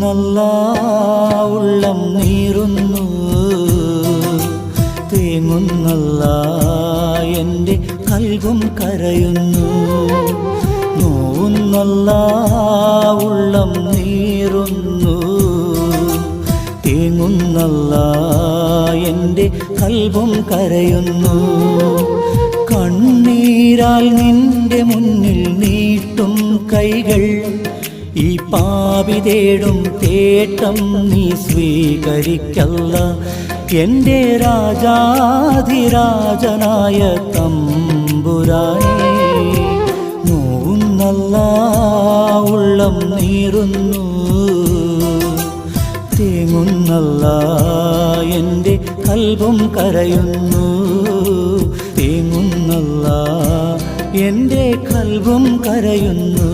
തേങ്ങുന്നല്ലാ ഉള്ളം നീറുന്നു, തേങ്ങുന്നല്ലാ എൻ്റെ കൽബും കരയുന്നു. നോവുന്നല്ലാ ഉള്ളം നീറുന്നു, തേങ്ങുന്നല്ലാ എൻ്റെ കൽബും കരയുന്നു. കണ്ണീരാൽ നിന്റെ മുന്നിൽ നീട്ടും കൈകൾ, ഈ പാപി തേടും തേട്ടം നീ സ്വീകരിക്കല്ല. എൻ്റെ രാജാധിരാജനായ തമ്പുരാനേ, നോവുന്നല്ലാ ഉള്ളം നീറുന്നു, തേങ്ങുന്നല്ലാ എൻ്റെ കൽബും കരയുന്നു. തേങ്ങുന്നല്ലാ എൻ്റെ കൽബും കരയുന്നു.